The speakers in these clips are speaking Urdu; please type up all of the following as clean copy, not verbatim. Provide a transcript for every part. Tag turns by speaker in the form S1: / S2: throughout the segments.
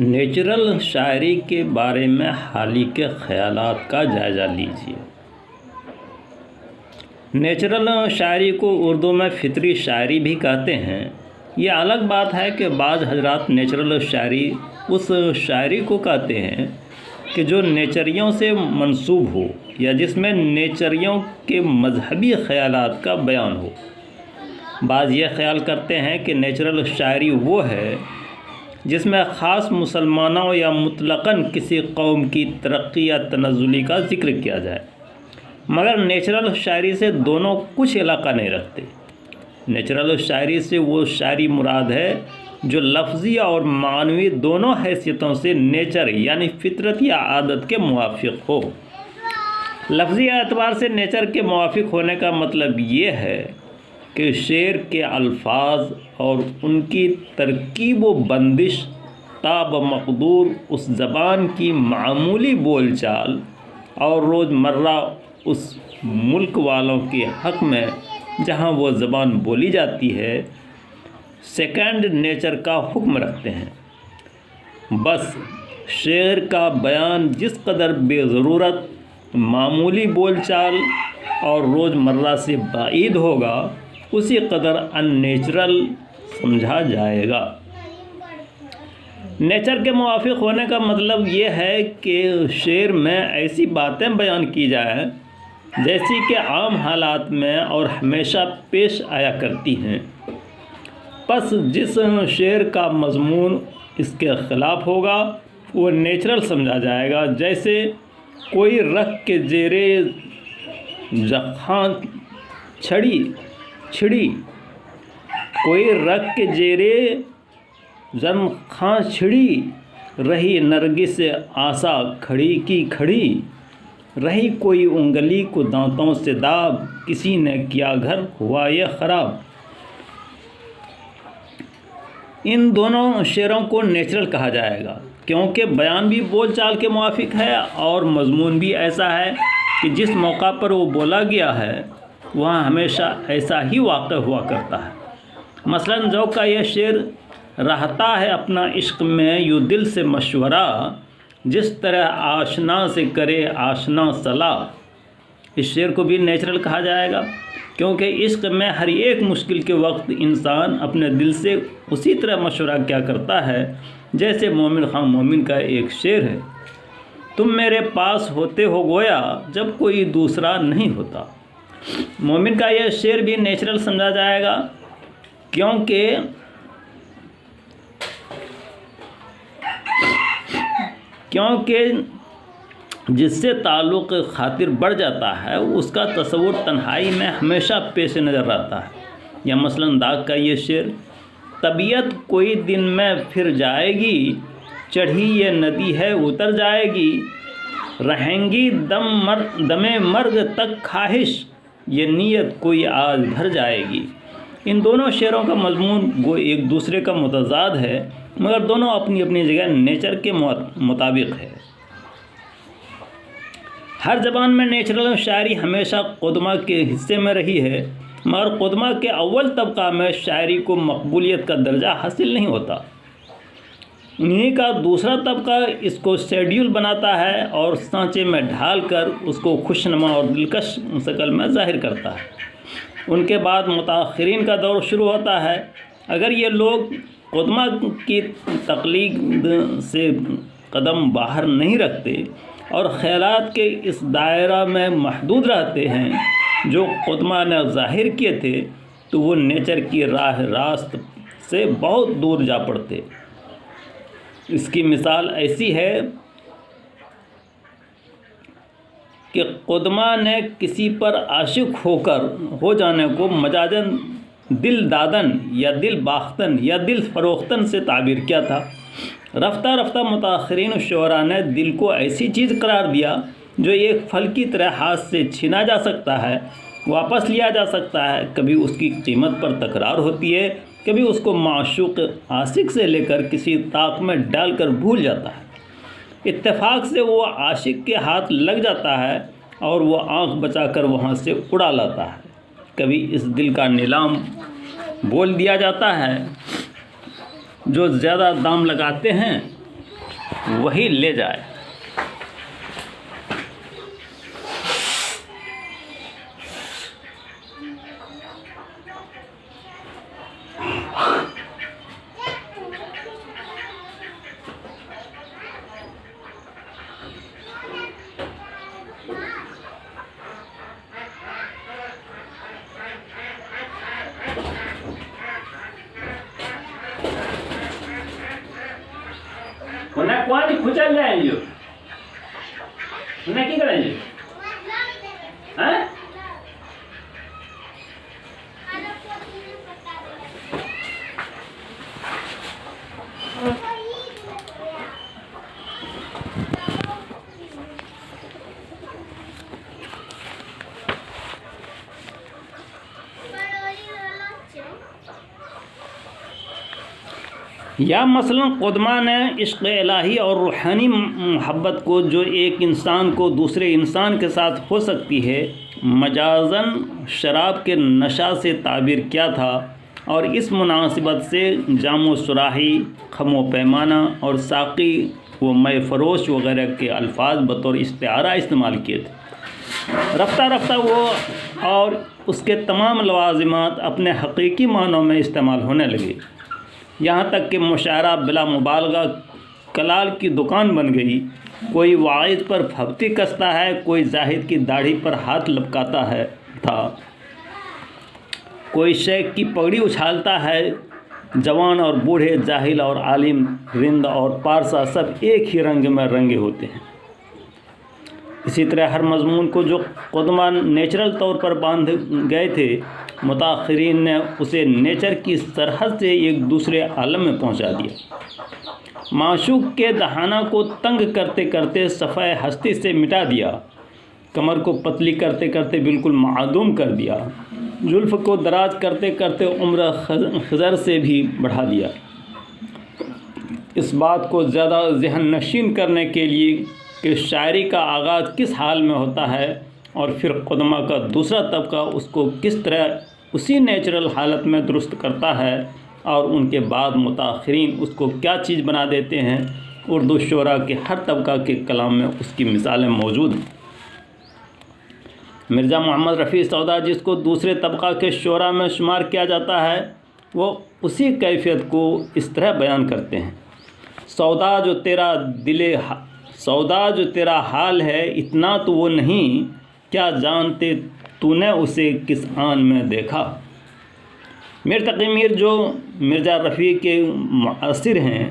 S1: نیچرل شاعری کے بارے میں حالی کے خیالات کا جائزہ لیجیے۔ نیچرل شاعری کو اردو میں فطری شاعری بھی کہتے ہیں۔ یہ الگ بات ہے کہ بعض حضرات نیچرل شاعری اس شاعری کو کہتے ہیں کہ جو نیچریوں سے منسوب ہو یا جس میں نیچریوں کے مذہبی خیالات کا بیان ہو۔ بعض یہ خیال کرتے ہیں کہ نیچرل شاعری وہ ہے جس میں خاص مسلمانوں یا مطلقاً کسی قوم کی ترقی یا تنزلی کا ذکر کیا جائے، مگر نیچرل شاعری سے دونوں کچھ علاقہ نہیں رکھتے۔ نیچرل شاعری سے وہ شاعری مراد ہے جو لفظی اور معنوی دونوں حیثیتوں سے نیچر یعنی فطرت یا عادت کے موافق ہو۔ لفظی اعتبار سے نیچر کے موافق ہونے کا مطلب یہ ہے کہ شعر کے الفاظ اور ان کی ترکیب و بندش تا بمقدور اس زبان کی معمولی بول چال اور روزمرہ اس ملک والوں کے حق میں جہاں وہ زبان بولی جاتی ہے سیکنڈ نیچر کا حکم رکھتے ہیں۔ بس شعر کا بیان جس قدر بے ضرورت معمولی بول چال اور روزمرہ سے بعید ہوگا اسی قدر ان نیچرل سمجھا جائے گا۔ نیچر کے موافق ہونے کا مطلب یہ ہے کہ شعر میں ایسی باتیں بیان کی جائیں جیسی کہ عام حالات میں اور ہمیشہ پیش آیا کرتی ہیں۔ پس جس شعر کا مضمون اس کے خلاف ہوگا وہ نیچرل سمجھا جائے گا، جیسے کوئی رکھ کے زیرے زخاں چھڑی کوئی رکھ کے زیرے زخاں چھڑی رہی نرگس آسا کھڑی کی کھڑی رہی کوئی انگلی کو دانتوں سے داب کسی نے کیا گھر ہوا یہ خراب۔ ان دونوں شعروں کو نیچرل کہا جائے گا کیونکہ بیان بھی بول چال کے موافق ہے اور مضمون بھی ایسا ہے کہ جس موقع پر وہ بولا گیا ہے وہاں ہمیشہ ایسا ہی واقع ہوا کرتا ہے۔ مثلاً ذوق کا یہ شعر رہتا ہے اپنا عشق میں یوں دل سے مشورہ جس طرح آشنا سے کرے آشنا صلاح۔ اس شعر کو بھی نیچرل کہا جائے گا کیونکہ عشق میں ہر ایک مشکل کے وقت انسان اپنے دل سے اسی طرح مشورہ کیا کرتا ہے جیسے مومن خان مومن کا ایک شعر ہے، تم میرے پاس ہوتے ہو گویا جب کوئی دوسرا نہیں ہوتا۔ مومن کا یہ شعر بھی نیچرل سمجھا جائے گا کیونکہ جس سے تعلق خاطر بڑھ جاتا ہے اس کا تصور تنہائی میں ہمیشہ پیش نظر رہتا ہے۔ یا مثلاً داغ کا یہ شعر، طبیعت کوئی دن میں پھر جائے گی چڑھی یہ ندی ہے اتر جائے گی رہیں گی دم مرگ تک خواہش یہ نیت کوئی آج بھر جائے گی۔ ان دونوں شعروں کا مضمون وہ ایک دوسرے کا متضاد ہے مگر دونوں اپنی اپنی جگہ نیچر کے مطابق ہے۔ ہر زبان میں نیچرل شاعری ہمیشہ قدماء کے حصے میں رہی ہے مگر قدماء کے اول طبقہ میں شاعری کو مقبولیت کا درجہ حاصل نہیں ہوتا۔ انہی کا دوسرا طبقہ اس کو شیڈیول بناتا ہے اور سانچے میں ڈھال کر اس کو خوشنما اور دلکش شکل میں ظاہر کرتا ہے۔ ان کے بعد متاخرین کا دور شروع ہوتا ہے۔ اگر یہ لوگ قدماء کی تقلید سے قدم باہر نہیں رکھتے اور خیالات کے اس دائرہ میں محدود رہتے ہیں جو قدماء نے ظاہر کیے تھے تو وہ نیچر کی راہ راست سے بہت دور جا پڑتے۔ اس کی مثال ایسی ہے کہ قدماء نے کسی پر عاشق ہو جانے کو مجازاً دل دادن یا دل باختن یا دل فروختن سے تعبیر کیا تھا۔ رفتہ رفتہ متاخرین شعراء نے دل کو ایسی چیز قرار دیا جو ایک پھل کی طرح ہاتھ سے چھینا جا سکتا ہے، واپس لیا جا سکتا ہے، کبھی اس کی قیمت پر تکرار ہوتی ہے، کبھی اس کو معشوق عاشق سے لے کر کسی طاق میں ڈال کر بھول جاتا ہے۔ اتفاق سے وہ عاشق کے ہاتھ لگ جاتا ہے اور وہ آنکھ بچا کر وہاں سے اڑا لاتا ہے۔ کبھی اس دل کا نیلام بول دیا جاتا ہے جو زیادہ دام لگاتے ہیں وہی لے جائے۔ انہیں کوئی کھچل جائیں جو انہیں کی کریں جو یا مثلا قدمہ نے عشق الہی اور روحانی محبت کو جو ایک انسان کو دوسرے انسان کے ساتھ ہو سکتی ہے مجازاً شراب کے نشہ سے تعبیر کیا تھا، اور اس مناسبت سے جام و صراحی، خم و پیمانہ اور ساقی و مے فروش وغیرہ کے الفاظ بطور استعارہ استعمال کیے تھے۔ رفتہ رفتہ وہ اور اس کے تمام لوازمات اپنے حقیقی معنوں میں استعمال ہونے لگے، یہاں تک کہ مشاعرہ بلا مبالغہ کلال کی دکان بن گئی۔ کوئی واعظ پر پھبتی کستا ہے، کوئی زاہد کی داڑھی پر ہاتھ لپکاتا تھا، کوئی شیخ کی پگڑی اچھالتا ہے۔ جوان اور بوڑھے، جاہل اور عالم، رند اور پارسا سب ایک ہی رنگ میں رنگے ہوتے ہیں۔ اسی طرح ہر مضمون کو جو قدمہ نیچرل طور پر باندھ گئے تھے، متاخرین نے اسے نیچر کی سرحد سے ایک دوسرے عالم میں پہنچا دیا۔ معشوق کے دہانہ کو تنگ کرتے کرتے صفحہ ہستی سے مٹا دیا، کمر کو پتلی کرتے کرتے بالکل معدوم کر دیا، زلف کو دراز کرتے کرتے عمر خضر سے بھی بڑھا دیا۔ اس بات کو زیادہ ذہن نشین کرنے کے لیے کہ شاعری کا آغاز کس حال میں ہوتا ہے اور پھر قدمہ کا دوسرا طبقہ اس کو کس طرح اسی نیچرل حالت میں درست کرتا ہے، اور ان کے بعد متاخرین اس کو کیا چیز بنا دیتے ہیں، اردو شعراء کے ہر طبقہ کے کلام میں اس کی مثالیں موجود ہیں۔ مرزا محمد رفیع سودا، جس کو دوسرے طبقہ کے شعراء میں شمار کیا جاتا ہے، وہ اسی کیفیت کو اس طرح بیان کرتے ہیں: سودا جو تیرا حال ہے اتنا تو وہ نہیں، کیا جانتے تو نے اسے کس آن میں دیکھا۔ میر تقی میر جو مرزا رفیع کے معاصر ہیں،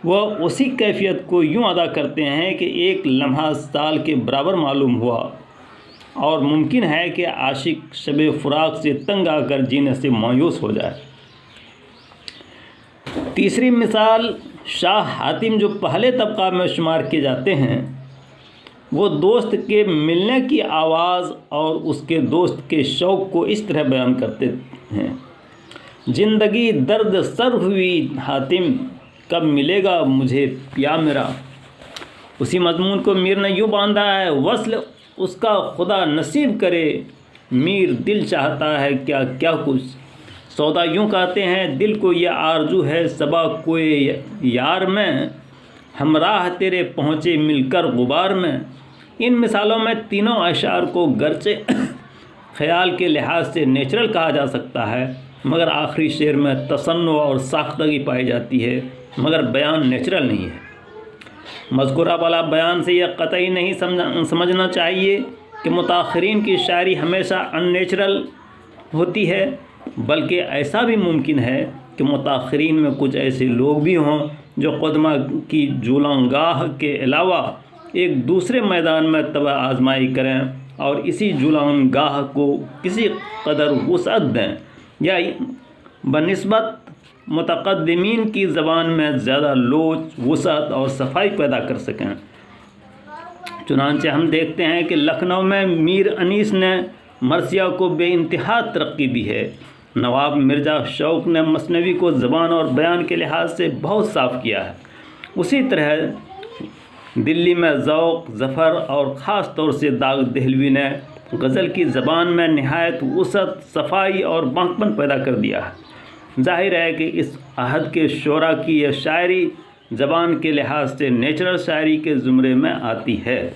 S1: وہ اسی کیفیت کو یوں ادا کرتے ہیں کہ ایک لمحہ سال کے برابر معلوم ہوا، اور ممکن ہے کہ عاشق شب فراق سے تنگ آ کر جینے سے مایوس ہو جائے۔ تیسری مثال شاہ حاتم، جو پہلے طبقہ میں شمار کیے جاتے ہیں، وہ دوست کے ملنے کی آواز اور اس کے دوست کے شوق کو اس طرح بیان کرتے ہیں: زندگی درد سر ہوئی حاتم، کب ملے گا مجھے پیا میرا۔ اسی مضمون کو میر نے یوں باندھا ہے: وصل اس کا خدا نصیب کرے، میر دل چاہتا ہے کیا کیا کچھ۔ سودا یوں کہتے ہیں: دل کو یہ آرزو ہے صبا کوئے یار میں، ہمراہ تیرے پہنچے مل کر غبار میں۔ ان مثالوں میں تینوں اشعار کو گرچہ خیال کے لحاظ سے نیچرل کہا جا سکتا ہے، مگر آخری شعر میں تصنع اور ساختگی پائی جاتی ہے، مگر بیان نیچرل نہیں ہے۔ مذکورہ والا بیان سے یہ قطعی نہیں سمجھنا چاہیے کہ متاخرین کی شاعری ہمیشہ ان نیچرل ہوتی ہے، بلکہ ایسا بھی ممکن ہے کہ متاخرین میں کچھ ایسے لوگ بھی ہوں جو قدمہ کی جولاں گاہ کے علاوہ ایک دوسرے میدان میں طبع آزمائی کریں اور اسی جولاں گاہ کو کسی قدر وسعت دیں، یا بنسبت متقدمین کی زبان میں زیادہ لوچ، وسعت اور صفائی پیدا کر سکیں۔ چنانچہ ہم دیکھتے ہیں کہ لکھنؤ میں میر انیس نے مرثیہ کو بے انتہا ترقی دی ہے۔ نواب مرزا شوق نے مثنوی کو زبان اور بیان کے لحاظ سے بہت صاف کیا ہے۔ اسی طرح دلی میں ذوق، ظفر اور خاص طور سے داغ دہلوی نے غزل کی زبان میں نہایت وسعت، صفائی اور بانکپن پیدا کر دیا ہے۔ ظاہر ہے کہ اس عہد کے شعراء کی یہ شاعری زبان کے لحاظ سے نیچرل شاعری کے زمرے میں آتی ہے۔